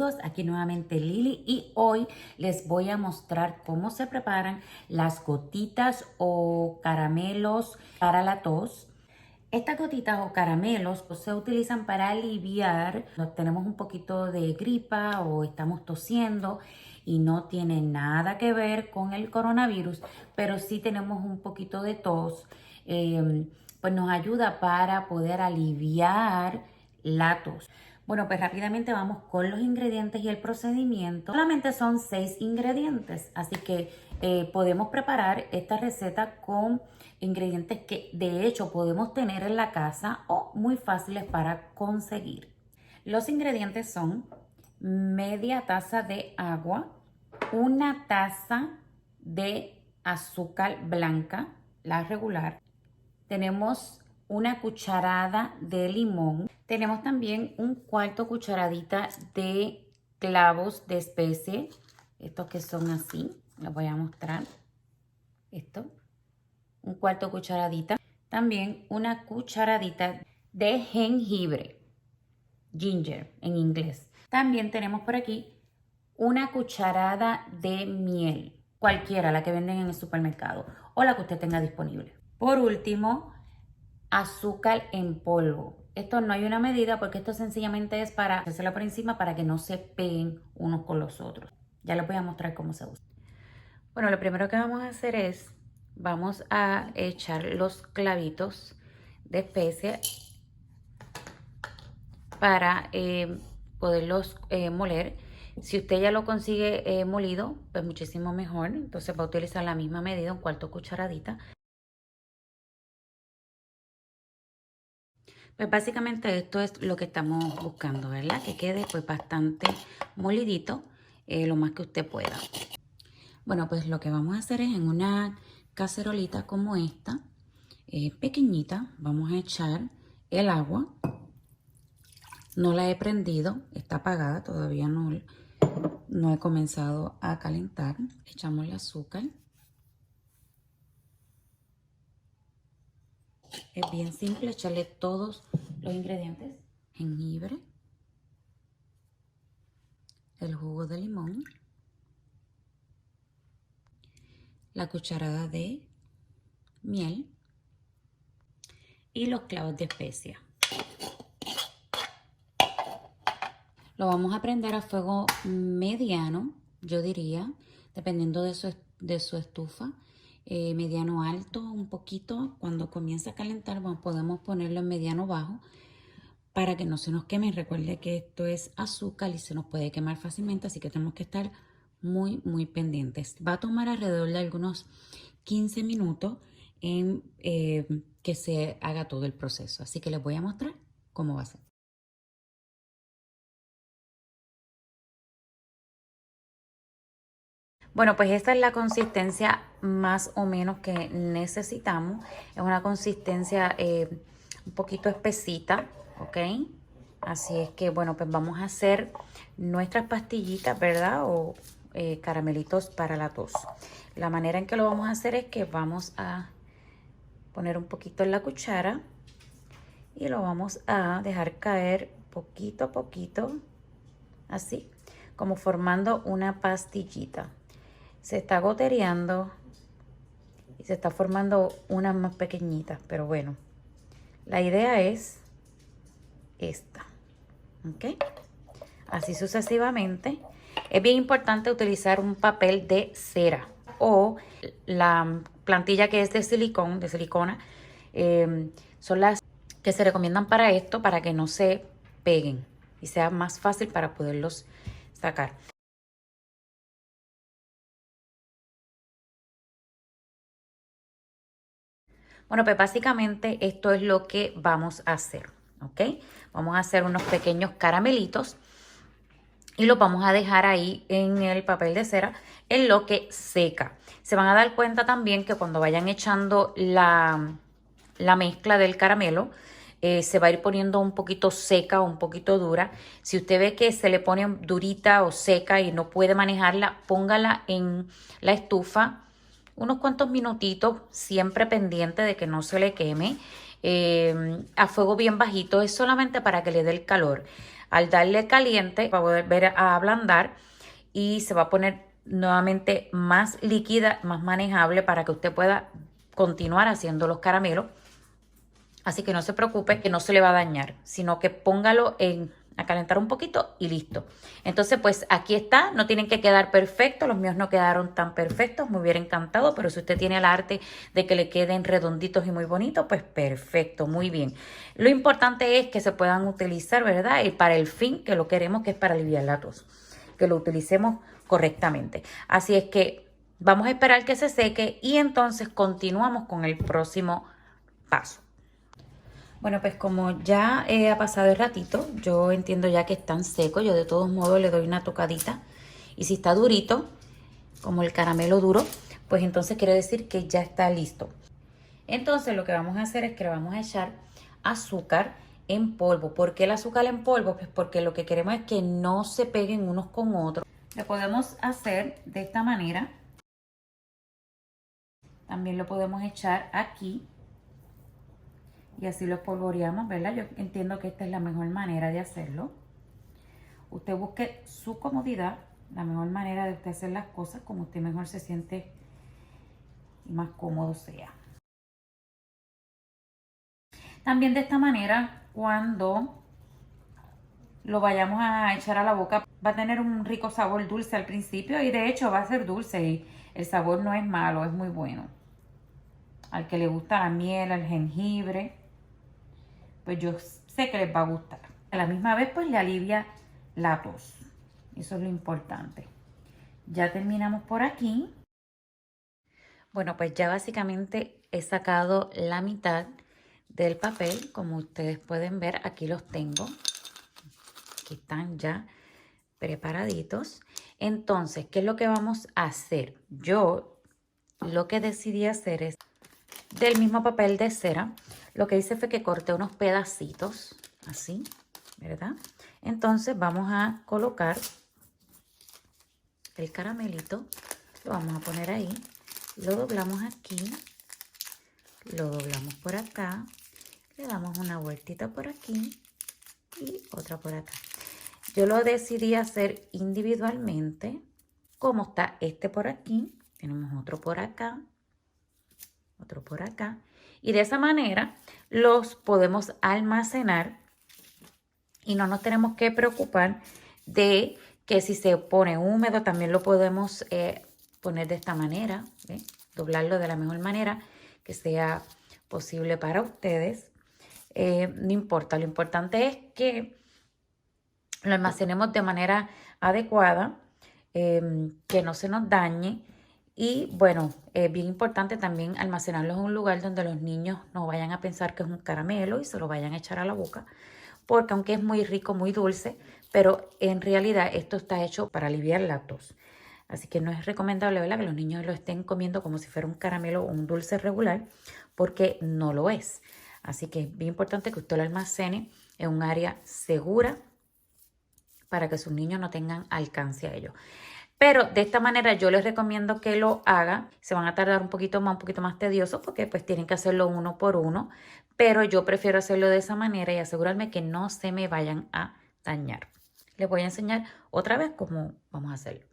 amigos, aquí nuevamente Lili y hoy les voy a mostrar cómo se preparan las gotitas o caramelos para la tos. Estas gotitas o caramelos se utilizan para aliviar cuando tenemos un poquito de gripa o estamos tosiendo y no tiene nada que ver con el coronavirus, pero sí tenemos un poquito de tos, pues nos ayuda para poder aliviar la tos. Bueno, pues rápidamente vamos con los ingredientes y el procedimiento. Solamente son 6 ingredientes, así que podemos preparar esta receta con ingredientes que de hecho podemos tener en la casa o muy fáciles para conseguir. Los ingredientes son media taza de agua, una taza de azúcar blanca, la regular. Tenemos una cucharada de limón. Tenemos también un cuarto cucharadita de clavos de especie. Estos que son así, les voy a mostrar. Esto, un cuarto cucharadita. También una cucharadita de jengibre, ginger en inglés. También tenemos por aquí una cucharada de miel, cualquiera, la que venden en el supermercado o la que usted tenga disponible. Por último, azúcar en polvo. Esto no hay una medida porque esto sencillamente es para hacerlo por encima para que no se peguen unos con los otros. Ya les voy a mostrar cómo se usa. Bueno, lo primero que vamos a hacer es, vamos a echar los clavitos de especia para poderlos moler. Si usted ya lo consigue molido, pues muchísimo mejor. Entonces va a utilizar la misma medida, un cuarto cucharadita. Pues básicamente esto es lo que estamos buscando, ¿verdad? Que quede pues bastante molidito, lo más que usted pueda. Bueno, pues lo que vamos a hacer es en una cacerolita como esta, pequeñita, vamos a echar el agua. No la he prendido, está apagada, todavía no he comenzado a calentar. Echamos el azúcar. Es bien simple echarle todos los ingredientes. Jengibre, el jugo de limón, la cucharada de miel y los clavos de especia. Lo vamos a prender a fuego mediano, yo diría, dependiendo de su estufa. Mediano alto un poquito. Cuando comienza a calentar podemos ponerlo en mediano bajo para que no se nos queme. Recuerde que esto es azúcar y se nos puede quemar fácilmente, así que tenemos que estar muy pendientes. Va a tomar alrededor de algunos 15 minutos en que se haga todo el proceso, así que les voy a mostrar cómo va a ser. Bueno, pues esta es la consistencia más o menos que necesitamos. Es una consistencia un poquito espesita, ¿ok? Así es que, bueno, pues vamos a hacer nuestras pastillitas, ¿verdad? O caramelitos para la tos. La manera en que lo vamos a hacer es que vamos a poner un poquito en la cuchara y lo vamos a dejar caer poquito a poquito, así, como formando una pastillita. Se está gotereando y se está formando unas más pequeñitas, pero bueno, la idea es esta, ¿ok? Así sucesivamente. Es bien importante utilizar un papel de cera o la plantilla que es de silicona. Son las que se recomiendan para esto, para que no se peguen y sea más fácil para poderlos sacar. Bueno, pues básicamente esto es lo que vamos a hacer, ¿ok? Vamos a hacer unos pequeños caramelitos y los vamos a dejar ahí en el papel de cera en lo que seca. Se van a dar cuenta también que cuando vayan echando la mezcla del caramelo, se va a ir poniendo un poquito seca o un poquito dura. Si usted ve que se le pone durita o seca y no puede manejarla, póngala en la estufa unos cuantos minutitos, siempre pendiente de que no se le queme, a fuego bien bajito. Es solamente para que le dé el calor. Al darle caliente va a volver a ablandar y se va a poner nuevamente más líquida, más manejable para que usted pueda continuar haciendo los caramelos. Así que no se preocupe que no se le va a dañar, sino que póngalo a calentar un poquito y listo. Entonces, pues aquí está, no tienen que quedar perfectos, los míos no quedaron tan perfectos, me hubiera encantado, pero si usted tiene el arte de que le queden redonditos y muy bonitos, pues perfecto, muy bien. Lo importante es que se puedan utilizar, ¿verdad? Y para el fin que lo queremos, que es para aliviar la tos, que lo utilicemos correctamente. Así es que vamos a esperar que se seque y entonces continuamos con el próximo paso. Bueno, pues como ya ha pasado el ratito, yo entiendo ya que están secos. Yo de todos modos le doy una tocadita. Y si está durito, como el caramelo duro, pues entonces quiere decir que ya está listo. Entonces lo que vamos a hacer es que le vamos a echar azúcar en polvo. ¿Por qué el azúcar en polvo? Pues porque lo que queremos es que no se peguen unos con otros. Lo podemos hacer de esta manera. También lo podemos echar aquí. Y así lo espolvoreamos, ¿verdad? Yo entiendo que esta es la mejor manera de hacerlo. Usted busque su comodidad, la mejor manera de usted hacer las cosas, como usted mejor se siente y más cómodo sea. También de esta manera, cuando lo vayamos a echar a la boca, va a tener un rico sabor dulce al principio y de hecho va a ser dulce y el sabor no es malo, es muy bueno. Al que le gusta la miel, el jengibre, pues yo sé que les va a gustar. A la misma vez pues le alivia la tos. Eso es lo importante. Ya terminamos por aquí. Bueno, pues ya básicamente he sacado la mitad del papel. Como ustedes pueden ver, aquí los tengo. Aquí están ya preparaditos. Entonces, ¿qué es lo que vamos a hacer? Yo lo que decidí hacer es del mismo papel de cera. Lo que hice fue que corté unos pedacitos, así, ¿verdad? Entonces vamos a colocar el caramelito. Lo vamos a poner ahí. Lo doblamos aquí. Lo doblamos por acá. Le damos una vueltita por aquí y otra por acá. Yo lo decidí hacer individualmente. Como está este por aquí, tenemos otro por acá, otro por acá. Y de esa manera los podemos almacenar y no nos tenemos que preocupar de que si se pone húmedo también lo podemos poner de esta manera, ¿ve? Doblarlo de la mejor manera que sea posible para ustedes. No importa, lo importante es que lo almacenemos de manera adecuada, que no se nos dañe. Y bueno, es bien importante también almacenarlos en un lugar donde los niños no vayan a pensar que es un caramelo y se lo vayan a echar a la boca. Porque aunque es muy rico, muy dulce, pero en realidad esto está hecho para aliviar la tos. Así que no es recomendable, ¿verdad?, que los niños lo estén comiendo como si fuera un caramelo o un dulce regular, porque no lo es. Así que es bien importante que usted lo almacene en un área segura para que sus niños no tengan alcance a ello. Pero de esta manera yo les recomiendo que lo hagan. Se van a tardar un poquito más tedioso porque pues tienen que hacerlo uno por uno. Pero yo prefiero hacerlo de esa manera y asegurarme que no se me vayan a dañar. Les voy a enseñar otra vez cómo vamos a hacerlo.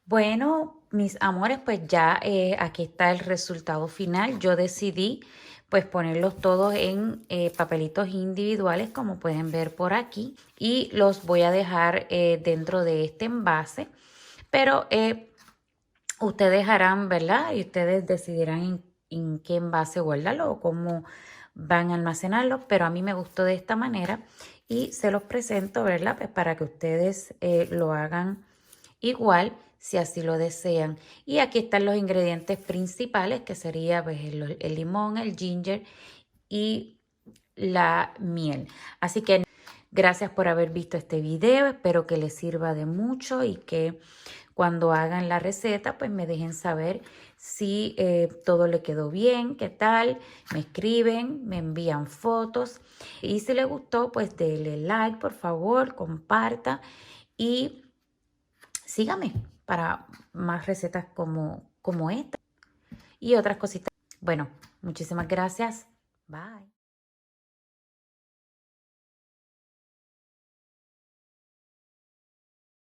Bueno, mis amores, pues ya aquí está el resultado final. Yo decidí pues ponerlos todos en papelitos individuales, como pueden ver por aquí. Y los voy a dejar dentro de este envase. Pero ustedes harán, ¿verdad? Y ustedes decidirán en qué envase guardarlo o cómo van a almacenarlo. Pero a mí me gustó de esta manera y se los presento, ¿verdad? Pues para que ustedes lo hagan igual si así lo desean. Y aquí están los ingredientes principales, que sería pues, el limón, el ginger y la miel. Así que gracias por haber visto este video. Espero que les sirva de mucho y que cuando hagan la receta pues me dejen saber si todo le quedó bien, qué tal. Me escriben, me envían fotos. Y si les gustó pues denle like, por favor, comparta y sígame para más recetas como esta y otras cositas. Bueno, muchísimas gracias. Bye.